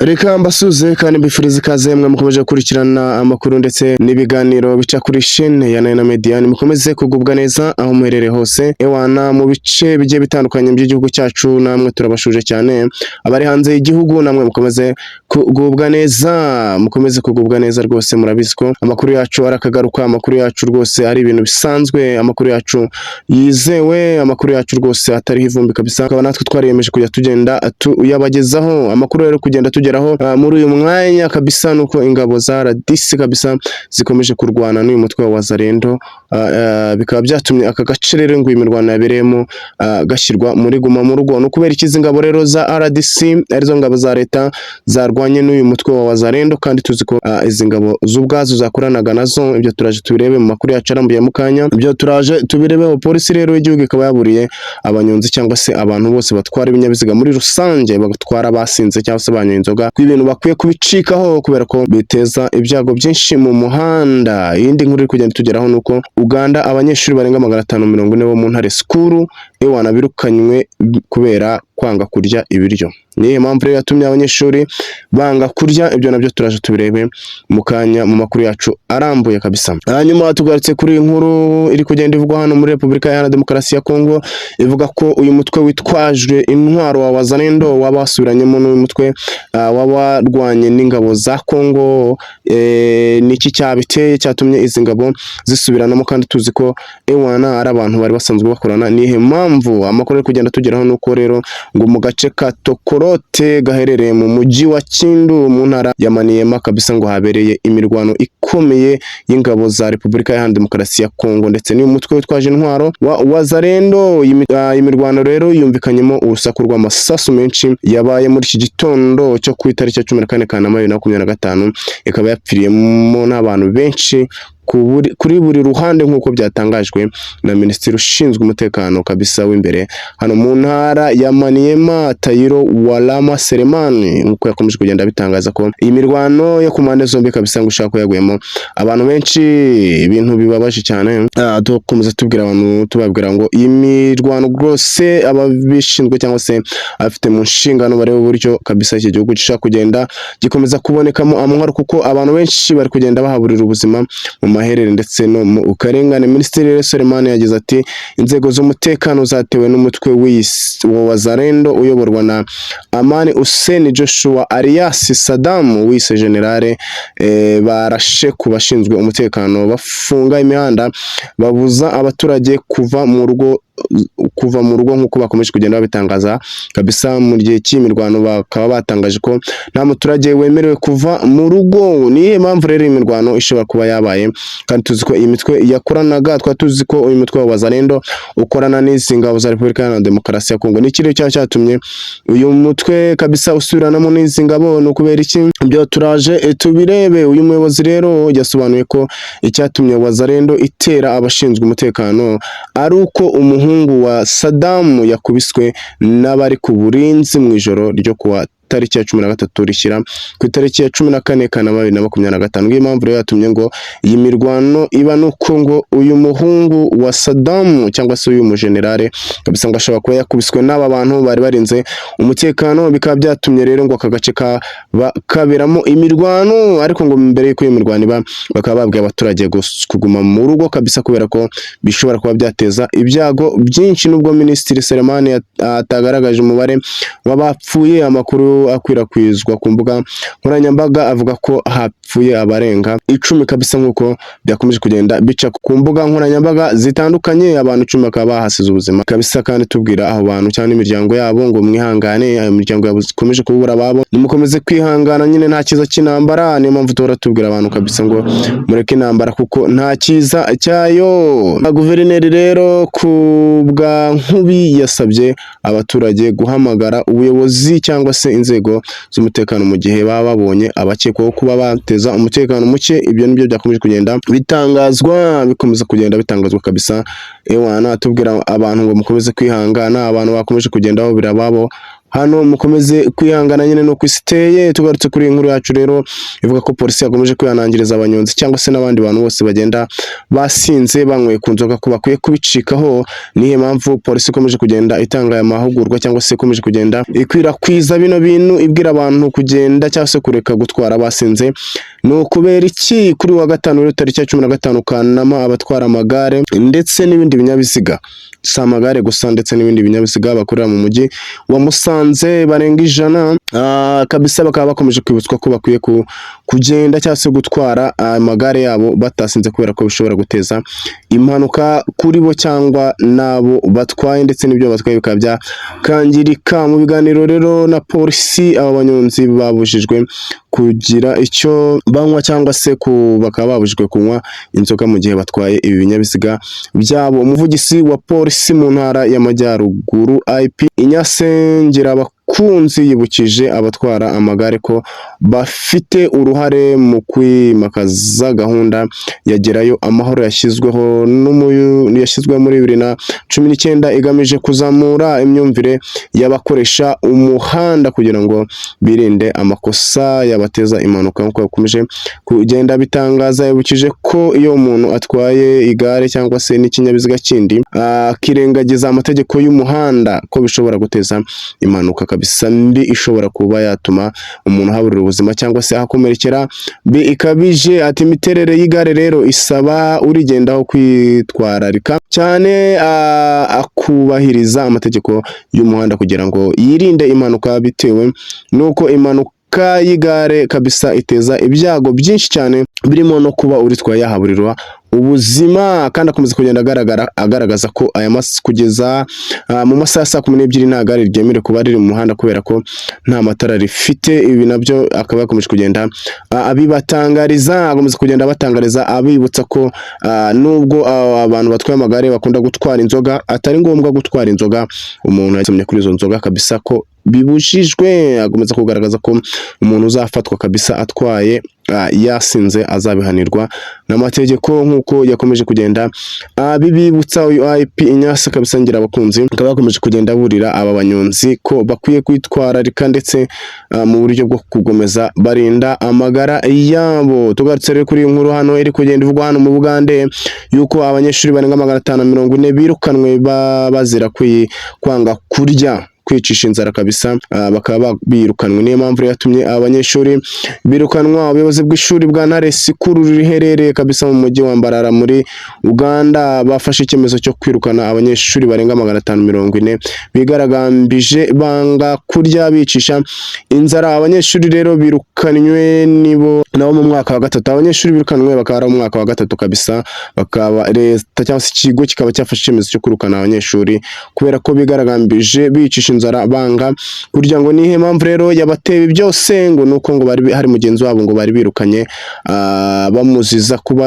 Reka mbasuze kandi mbifurize ikaze mwe mukomeje gukurikirana amakuru ndetse n'ibiganiro bica kuri chaîne ya Nine Media. Mukomeze kugubwa neza aho muherereye hose. Ewana mu bice bigiye bitandukanye by'igihugu cyacu, namwe turabashuje cyane. Abari hanze y'igihugu namwe mukomeze kugubwa neza, mukomeze kugubwa neza rwose. Murabizi ko amakuru yacu arakagaruka, amakuru yacu rwose ari ibintu bisanzwe, amakuru yacu yizewe, amakuru yacu rwose atari ivumbi kabisa. Akaba natwe twariyemeje kujya tugenda tuyabagezaho amakuru rero kugenda tugeraho muri uyu mwanya kabisa, nuko ingabo za RDC kabisa zikomeje kurwana n'uyu mutwe wa Wazalendo. Bikaba byatumye aka gace rero ngo imirwano yabereyemo gashyirwa muri guma mu rugo. No kubera ikizi ngabo rero za RDC arizo ngabo za leta zarwanye n'uyu mutwe wa Wazalendo, kandi tuzi ko izi ngabo z'ubwazo zakoranaga nazo. Ibyo turaje tubirebe mu makuru yacu arambuye mu kanya, ibyo turaje tubirebeho. Polisi rero y'igihugu ikaba yaburiye abanyonzi cyangwa se abantu bose batwara ibinyabiziga muri rusange, batwara basinze cyangwa se banyoye inzoga, ko ibintu bakwiye kubicikaho kubera ko biteza ibyago byinshi mu muhanda. Iyindi nkuru iri kugenda tugeraho nuko Uganda abanyeshuri barenga 540 bo mu ntare skuru ewana birukanywe kubera kwanga kurya ibiryo. Niyo mpamvu rero yatumye abanyeshuri banga kurya. Ibyo nabyo turaje tubirebe mu kanya mu makuru yacu arambuye kabisa. Hanyuma tugarutse kuri inkuru iri kugenda ivugwa hano muri Repubulika Iharanira Demokarasi ya Kongo, ivuga ko uyu mutwe witwajwe intwaro wa Wazalendo wabasubiranyemo n'uyu mutwe wabarwanye n'ingabo za Kongo. Niki cyabiteye cyatumye izi ngabo zisubiranamo, kandi tuzi ko ewana ari abantu bari basanzwe bakorana. Nihe mpamvu amakuru ari kugenda tugeraho nuko rero ngo mu gace ka Tokorote gaherereye mu mujyi wa Kindu mu ntara ya Maniema kabisa, ngo habereye imirwano ikomeye y'ingabo za Repubulika Iharanira Demokarasi ya Kongo ndetse n'uyu mutwe witwaje intwaro wa Wazalendo. Imirwano rero yumvikanyemo urusaku rw'amasasu menshi yabaye muri iki gitondo cyo ku itariki ya 14 Kanama 2025, ikaba yapfiriyemo n'abantu benshi kuri buri ruhande nk'uko byatangajwe na Minisitiri ushinzwe umutekano kabisa w'imbere hano mu ntara ya Maniema, Tayiro Walama Selemani, nk'uko yakomeje kugenda bitangaza ko iyi mirwano yo ku mpande zombi kabisa ngo ushaka yaguyemo abantu benshi. Ibintu bibabaje cyane. Dukomeza tubwira abantu tubabwira ngo iyi mirwano rwose ababishinzwe cyangwa se afite mu nshingano bareba uburyo kabisa iki gihugu gishaka kugenda gikomeza kubonekamo amahoro, kuko abantu benshi bari kugenda bahaburira ubuzima mu maherere ndetse no mu ukarengane. Minisitiri Selemani yagize ati inzego z'umutekano zatewe n'umutwe wa Wazalendo uyoborwa na Amani Hussein Joshua Arias Saddam wise generale, barashe ku bashinzwe umutekano, bafunga imihanda, babuza abaturage kuva mu rugo nk'uko bakomeje kugenda babitangaza kabisa. Mu gihe cy'imirwano bakaba batangaje ko nta muturage wemerewe kuva mu rugo. Niyo mpamvu rero imirwano ishobora kuba yabaye, kandi tuzi ko iyi mitwe yakoranaga. Tuzi ko uyu mutwe wa Wazalendo ukorana n'izi ngabo za Repubulika Iharanira Demokarasi ya Kongo. Ni ikiriyo cyatumye uyu mutwe kabisa usubiranamo n'izi ngabo. No kubera iki? Ibyo turaje tubirebe. Uyu muyobozi rero yasobanuye ko icyatumye Wazalendo itera abashinzwe umutekano ari uko umuhungu wa Saddam yakubiswe n'abari ku burinzi mu ijoro ryo kuwa tariki ya 13 rishyira ku itariki ya 14 Kanama 2025. Ngiyo mpamvu rero yatumye ngo iyi mirwano iba nuko ngo uyu muhungu wa Saddam cyangwa se uyu mugenerale kabisa ngo ashobora kuba yakubiswe n'aba bantu bari barinze umutekano. Bikaba byatumye rero ngo aka gace kaberamo imirwano, ariko ngo mbere y'uko iyo mirwano iba bakaba babwiye abaturage kuguma mu rugo kabisa, kubera ko bishobora kuba byateza ibyago byinshi. Nubwo Minisitiri Selemani atagaragaje umubare w'abapfuye, amakuru akwirakwizwa ku mbuga nkoranyambaga avuga ko hapfuye abarenga 10 kabisa, nk'uko byakomeje kugenda bica ku mbuga nkoranyambaga zitandukanye. Abantu 10 bakaba bahasize ubuzima kabisa, kandi tubwira aho bantu cyane imiryango yabo ngo mwihangane. Ayo miryango yabo ikomeje kubura ababo, nimukomeze kwihangana, nyine nta kiza cy'intambara. Niyo mpamvu tuhora tubwira abantu kabisa ngo mureke intambara kuko nta kiza cyayo. Guverineri rero ku bwa Nkubi yasabye abaturage guhamagara ubuyobozi cyangwa se inzego z'umutekano mu gihe baba babonye abakekwaho kuba bateza umutekano muke. Ibyo nibyo byakomeje kugenda bitangazwa kabisa. Ewana tubwira abantu ngo mukomeze kwihangana. Abantu bakomeje kugenda aho birababo hano mukomeze kwihangana nyine no kwisiteye. Tugarutse kuri inkuru yacu rero ivuga ko polisi yakomeje kwihanangiriza abanyonzi cyangwa se n'abandi bantu bose bagenda basinze banyweye ku nzoga ko bakwiye kubicikaho. Niyo mpamvu polisi ikomeje kugenda itanga aya mahugurwa cyangwa se ikomeje kugenda ikwirakwiza bino bintu ibwira abantu kugenda cyangwa se kureka gutwara basinze. Ni ukubera iki kuri wa gatanu rero tariki ya 15 Kanama abatwara amagare ndetse n'ibindi binyabiziga, si amagare gusa ndetse n'ibindi binyabiziga bakorera mu mujyi wa Musanze barenga 100 kabisa bakaba bakomeje kwibutswa ko bakwiye kugenda cyangwa se gutwara amagare yabo batasinze kubera ko bishobora guteza impanuka kuri bo cyangwa nabo batwaye ndetse n'ibyo batwaye bikaba byakangirika. Mu biganiro rero na polisi aba banyonzi babujijwe kugira icyo banywa cyangwa se bakaba babujijwe kunywa inzoga mu gihe batwaye ibi binyabiziga byabo. Umuvugizi wa polisi mu ntara y'Amajyaruguru IP Inyasengera Bakunzi yibukije abatwara amagare ko bafite uruhare mu kwimakaza gahunda yagerayo amahoro yashyizweho muri 2019 igamije kuzamura imyumvire y'abakoresha umuhanda kugira ngo birinde amakosa yabateza impanuka. Nk'uko bakomeje kugenda bitangaza, yibukije ko iyo umuntu atwaye igare cyangwa se n'ikinyabiziga kindi akirengagiza amategeko y'umuhanda ko bishobora guteza impanuka kabisa mbi ishobora kuba yatuma umuntu haburira ubuzima cyangwa se akomerekera ikabije. Ati imiterere y'igare rero isaba urigendaho kwitwararika cyane akubahiriza amategeko y'umuhanda kugira ngo yirinde impanuka bitewe nuko impanuka y'igare kabisa iteza ibyago byinshi cyane birimo no kuba uritwaye yahaburirwa ubuzima. Kandi akomeza kugenda agaragaza ko aya kugeza mu masaha 12 nta gare ryemere kuba riri mu muhanda kubera ko nta matara rifite. Ibi nabyo akaba yakomeje kugenda abibatangariza, akomeza kugenda abatangariza abibutsa ko nubwo abantu batwaye amagare bakunda gutwara inzoga atari ngombwa gutwara inzoga umuntu yasomye kuri izo nzoga kabisa ko bibujijwe. Akomeza kugaragaza ko umuntu uzafatwa kabisa atwaye yasinze azabihanirwa n'amategeko nk'uko yakomeje kugenda bibibutsa uyu IP Inyasengera Bakunzi. Akaba yakomeje kugenda burira aba banyonzi ko bakwiye kwitwararika ndetse mu buryo bwo kugomeza barinda amagara yabo. Tugarutse rero kuri inkuru hano iri kugenda ivugwa hano mu Bugande yuko abanyeshuri barenga 540 birukanwe bazira kwanga kurya kwicisha inzara kabisa, bakaba birukanwe. Niyo mpamvu yatumye abanyeshuri birukanwa. Ubuyobozi bw'ishuri bwa Ntare Sikuru riherereye kabisa mu mujyi wa Mbarara muri Uganda bafashe icyemezo cyo kwirukana abanyeshuri barenga 540 bigaragambije banga kurya bicisha inzara. Abanyeshuri rero birukanywe nabo mu mwaka wa 3. Abanyeshuri birukanwe bakaba mu mwaka wa 3 kabisa, bakaba leta cyangwa se ikigo kikaba cyafashe icyemezo cyo kwirukana abanyeshuri kubera ko bigaragambije bicisha inzara banga kurya. Ngo nihe mpamvu rero yabateye byose ngo nuko ngo bari hari mugenzi wabo ngo bari birukanye bamuziza kuba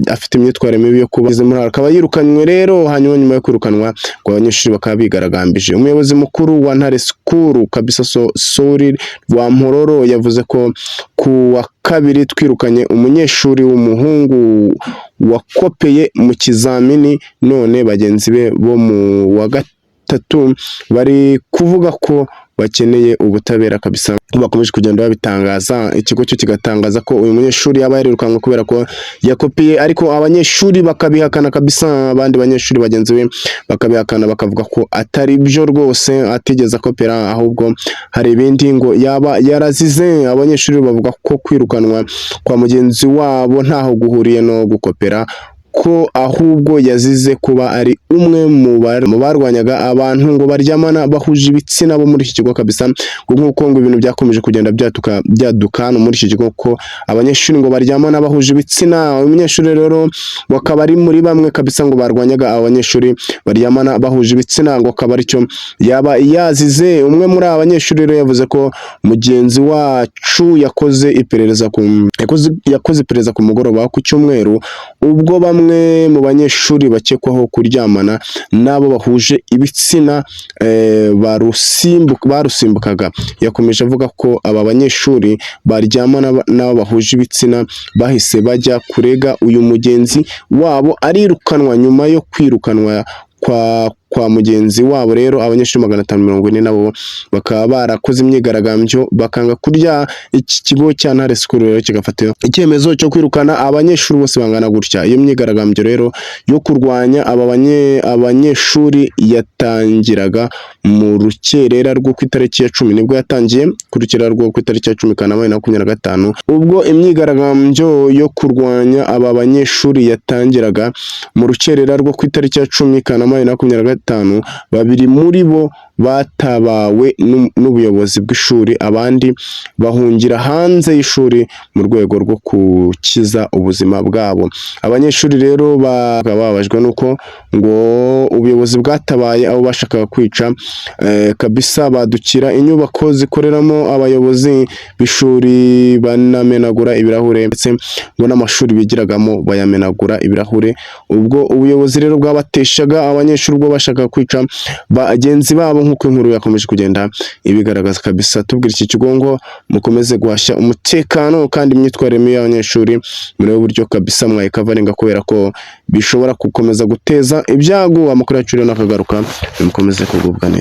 afite imyitwarire mibi yo kuba akaba yirukanywe rero. Hanyuma nyuma yo kwirukanwa ngo abanyeshuri bakaba bigaragambije. Umuyobozi mukuru wa Ntare Sikuru kabisa Sori Rwampororo yavuze ko ku wa kabiri twirukanye umunyeshuri w'umuhungu wakopeye mu kizamini, none bagenzi be bo mu wa 3 bari kuvuga ko bakeneye ubutabera kabisa. Bakomeje kugenda babitangaza, ikigo cyo kigatangaza ko uyu munyeshuri yaba yarirukanwe kubera ko yakopiye, ariko abanyeshuri bakabihakana kabisa. Abandi banyeshuri bagenzi be bakabihakana bakavuga ko atari byo rwose, atigeze akopera ahubwo hari ibindi ngo yaba yarazize. Abanyeshuri bavuga ko kwirukanwa kwa mugenzi wabo ntaho guhuriye no gukopera, ko ahubwo yazize kuba ari umwe mu barwanyaga abantu ngo baryamana bahuje ibitsina bo muri iki kigo kabisa. Nk'uko ngo ibintu byakomeje kugenda byaduka no muri iki kigo ko abanyeshuri ngo baryamana bahuje ibitsina. Umunyeshuri rero bakaba ari muri bamwe kabisa ngo barwanyaga abanyeshuri baryamana bahuje ibitsina, ngo akaba aricyo yaba yazize. Umwe muri aba banyeshuri rero yavuze ko mugenzi wacu yakoze iperereza ku mugoroba ku cyumweru ubwo bamwe mu banyeshuri bakekwaho kuryamana nabo bahuje ibitsina barusimbukaga. Yakomeje avuga ko aba banyeshuri baryamana nabo bahuje ibitsina bahise bajya kurega uyu mugenzi wabo arirukanwa. Nyuma yo kwirukanwa kwa mugenzi wabo. Rero abanyeshuri 540 nabo bakaba barakoze imyigaragambyo bakanga kurya iki kigo cya Ntare School rero kigafata icyemezo cyo kwirukana abanyeshuri bose bangana gutya. Iyo myigaragambyo rero yo kurwanya abanyeshuri yatangiraga mu rukerera rwo ku itariki ya 10, nibwo yatangiye ku rukerera rwo ku itariki ya 10 Kanama 2025, ubwo imyigaragambyo yo kurwanya aba banyeshuri yatangiraga mu rukerera rwo ku itariki ya 10 Kanama 2025. Babiri muri bo batabawe n'ubuyobozi bw'ishuri, abandi bahungira hanze y'ishuri mu rwego rwo gukiza ubuzima bwabo. Abanyeshuri rero bababajwe nuko ngo ubuyobozi bwatabaye abo bashakaga kwica. Kabisa badukira inyubako zikoreramo abayobozi b'ishuri banamenagura ibirahure, ndetse ngo n'amashuri bigiragamo bayamenagura ibirahure. Ubwo ubuyobozi rero bwabateshaga abanyeshuri ubwo bashaka kwica bagenzi babo, nk'uko inkuru yakomeje kugenda ibigaragaza. Kabisa tubwira iki kigo ngo mukomeze guhashya umutekano kandi imyitwarire mibi y'abanyeshuri muri uburyo kabisa mwayikavaringa, kubera ko bishobora gukomeza guteza ibyago. Amakuru yacu rero nakagaruka, mukomeze kugubwa neza.